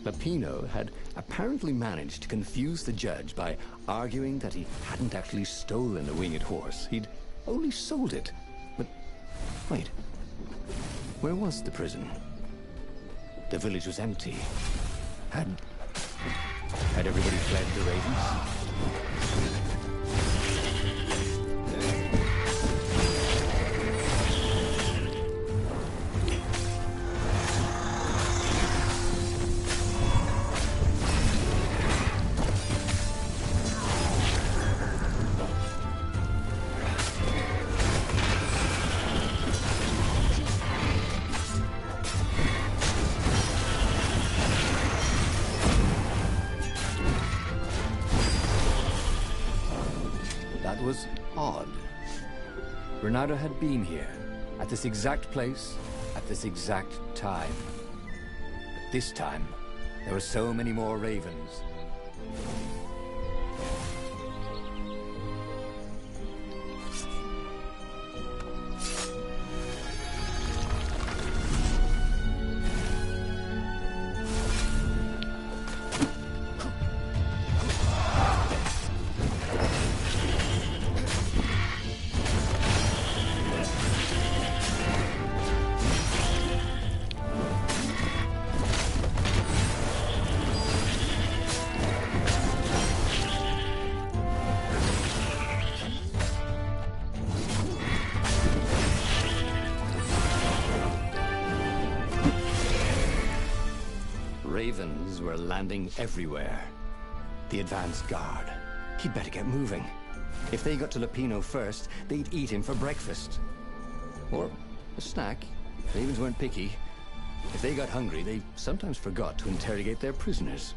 Lapino had apparently managed to confuse the judge by arguing that he hadn't actually stolen the winged horse. He'd only sold it. But wait, where was the prison? The village was empty. Had everybody fled the ravens? That was odd. Bernardo had been here, at this exact place, at this exact time. But this time, there were so many more ravens. Ravens were landing everywhere. The advance guard. He'd better get moving. If they got to Lapino first, they'd eat him for breakfast. Or a snack. Ravens weren't picky. If they got hungry, they sometimes forgot to interrogate their prisoners.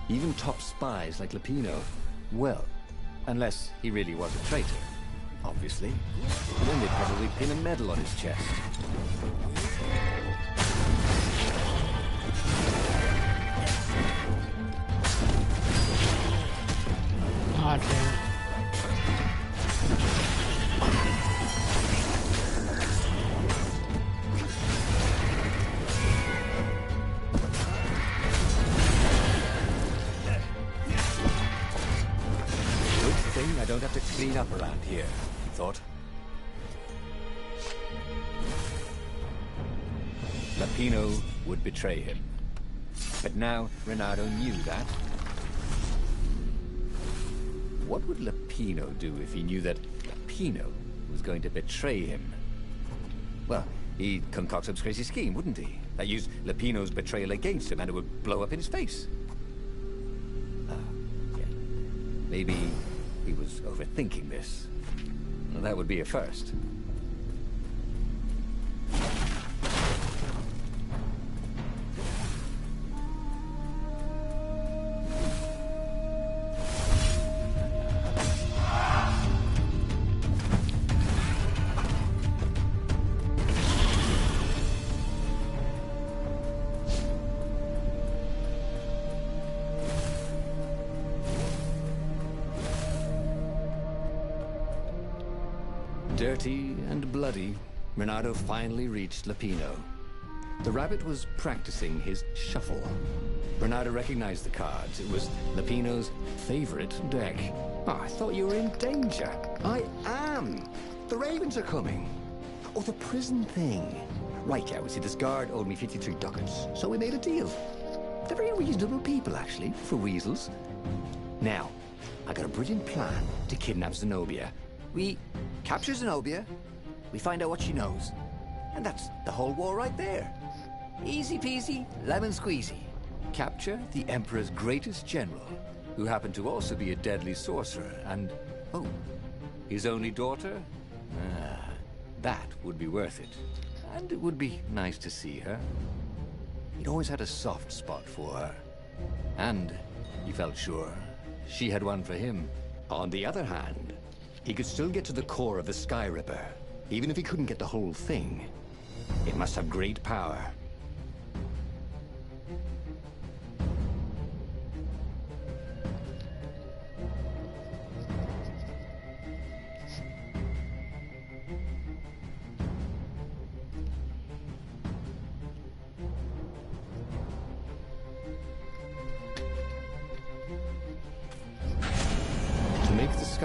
Even top spies like Lapino. Well, unless he really was a traitor, obviously. Then they'd probably pin a medal on his chest. God damn it. Good thing I don't have to clean up around here, he thought. Lapino would betray him. But now Reynardo knew that. What would Lapino do if he knew that Lapino was going to betray him? Well, he'd concoct some crazy scheme, wouldn't he? That used Lapino's betrayal against him and it would blow up in his face. Yeah. Maybe he was overthinking this. Well, that would be a first. Dirty and bloody, Reynardo finally reached Lapino. The rabbit was practicing his shuffle. Reynardo recognized the cards. It was Lapino's favorite deck. Oh, I thought you were in danger. I am. The ravens are coming. Oh, the prison thing. Right, yeah, we see this guard owed me 53 ducats, so we made a deal. They're very reasonable people, actually, for weasels. Now, I got a brilliant plan to kidnap Zenobia. We capture Zenobia, we find out what she knows, and that's the whole war right there. Easy peasy, lemon squeezy. Capture the Emperor's greatest general, who happened to also be a deadly sorcerer, and, oh, his only daughter? That would be worth it. And it would be nice to see her. He'd always had a soft spot for her. And, he felt sure, she had one for him. On the other hand, he could still get to the core of the Sky Ripper, even if he couldn't get the whole thing. It must have great power.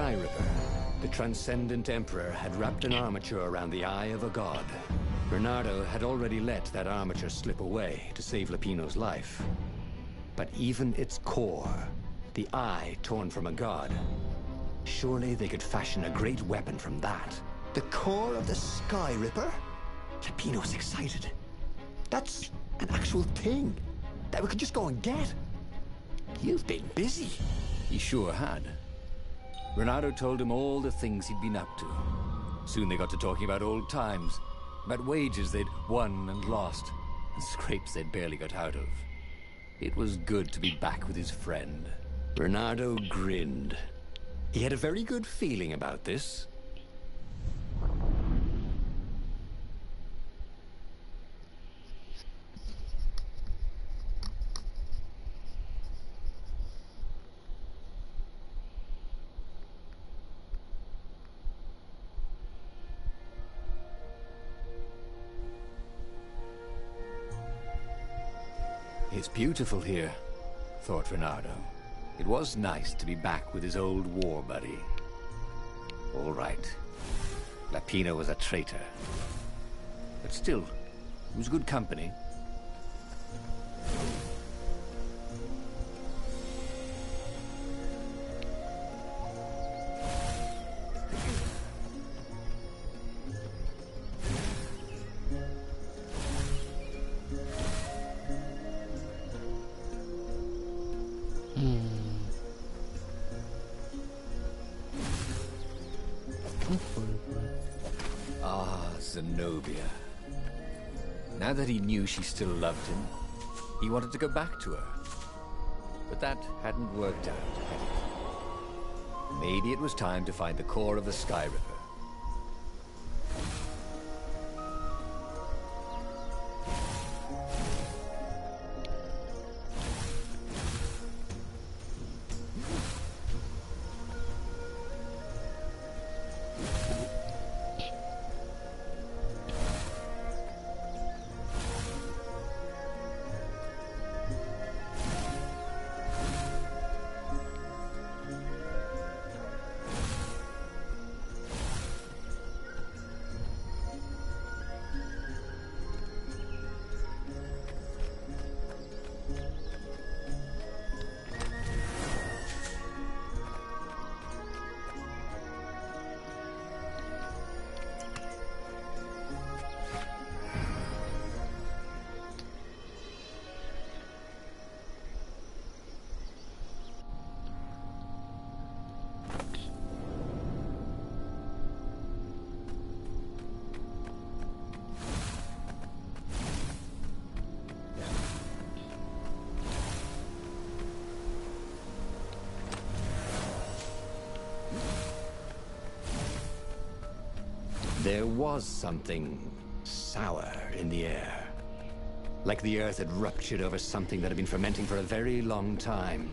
Sky Ripper. The transcendent Emperor had wrapped an armature around the eye of a god. Bernardo had already let that armature slip away to save Lupino's life. But even its core, the eye torn from a god, surely they could fashion a great weapon from that. The core of the Sky Ripper? Lupino's excited. That's an actual thing that we could just go and get. You've been busy. He sure had. Bernardo told him all the things he'd been up to. Soon they got to talking about old times, about wages they'd won and lost, and scrapes they'd barely got out of. It was good to be back with his friend. Bernardo grinned. He had a very good feeling about this. It's beautiful here, thought Bernardo. It was nice to be back with his old war buddy. All right. Lupino was a traitor. But still, he was good company. Zenobia. Now that he knew she still loved him, he wanted to go back to her. But that hadn't worked out, had it? Maybe it was time to find the core of the Sky Ripper. There was something sour in the air. Like the earth had ruptured over something that had been fermenting for a very long time.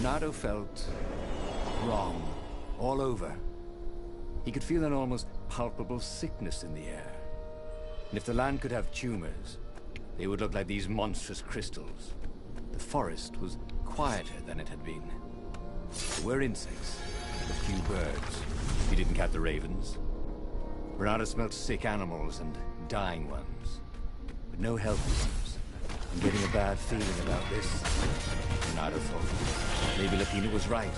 Bernardo felt wrong all over. He could feel an almost palpable sickness in the air. And if the land could have tumors, they would look like these monstrous crystals. The forest was quieter than it had been. There were insects, a few birds. He didn't count the ravens. Bernardo smelt sick animals and dying ones, but no healthy ones. I'm getting a bad feeling about this, Bernardo thought. Maybe Lupino was right.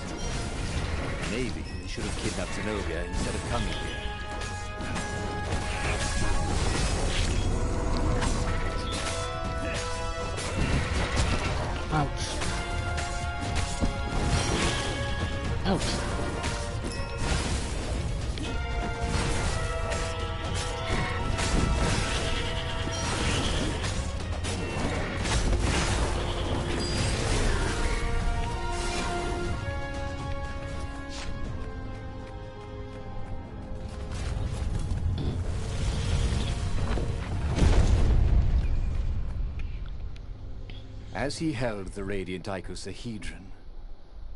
Maybe they should have kidnapped Zenobia instead of coming here. Ouch. Ouch. As he held the radiant icosahedron,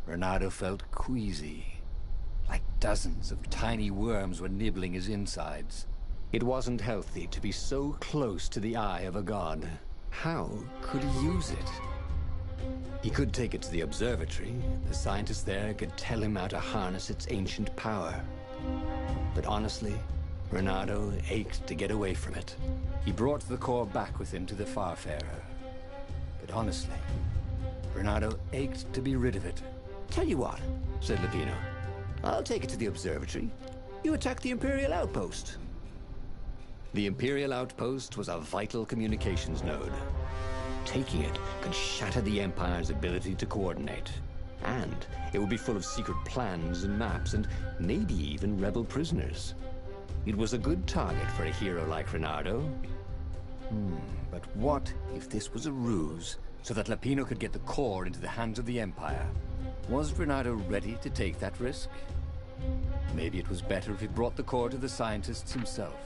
Renato felt queasy, like dozens of tiny worms were nibbling his insides. It wasn't healthy to be so close to the eye of a god. How could he use it? He could take it to the observatory. The scientists there could tell him how to harness its ancient power. But honestly, Renato ached to get away from it. He brought the core back with him to the Farfarer. But honestly, Renato ached to be rid of it. Tell you what, said Lupino. I'll take it to the observatory. You attack the Imperial outpost. The Imperial outpost was a vital communications node. Taking it could shatter the Empire's ability to coordinate. And it would be full of secret plans and maps, and maybe even rebel prisoners. It was a good target for a hero like Renato. But what if this was a ruse, so that Lupino could get the core into the hands of the Empire? Was Renato ready to take that risk? Maybe it was better if he brought the core to the scientists himself.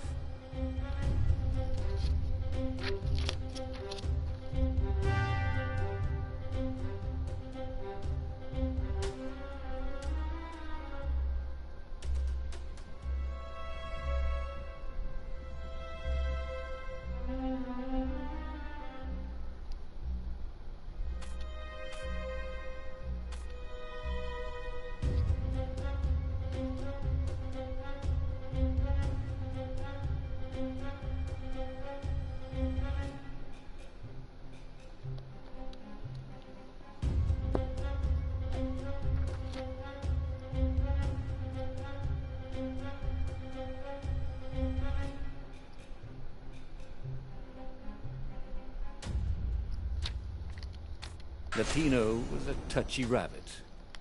Lupino was a touchy rabbit.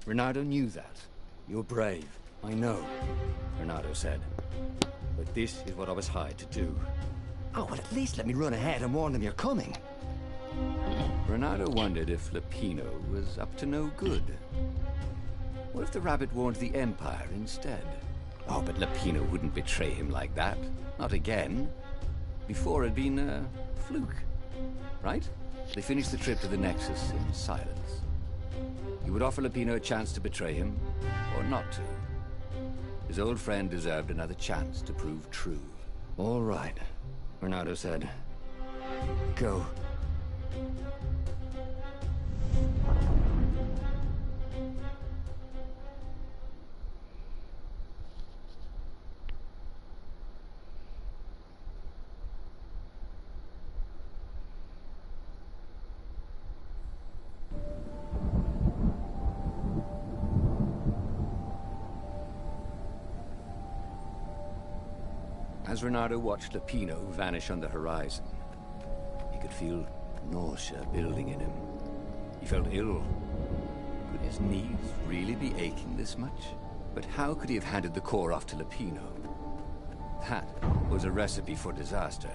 Renato knew that. You're brave, I know, Renato said. But this is what I was hired to do. Oh, well, at least let me run ahead and warn them you're coming. Renato wondered if Lupino was up to no good. What if the rabbit warned the Empire instead? Oh, but Lupino wouldn't betray him like that. Not again. Before it'd been a fluke, right? They finished the trip to the Nexus in silence. He would offer Lupino a chance to betray him, or not to. His old friend deserved another chance to prove true. All right, Renato said. Go. As Renato watched Lupino vanish on the horizon, he could feel nausea building in him. He felt ill. Could his knees really be aching this much? But how could he have handed the core off to Lupino? That was a recipe for disaster.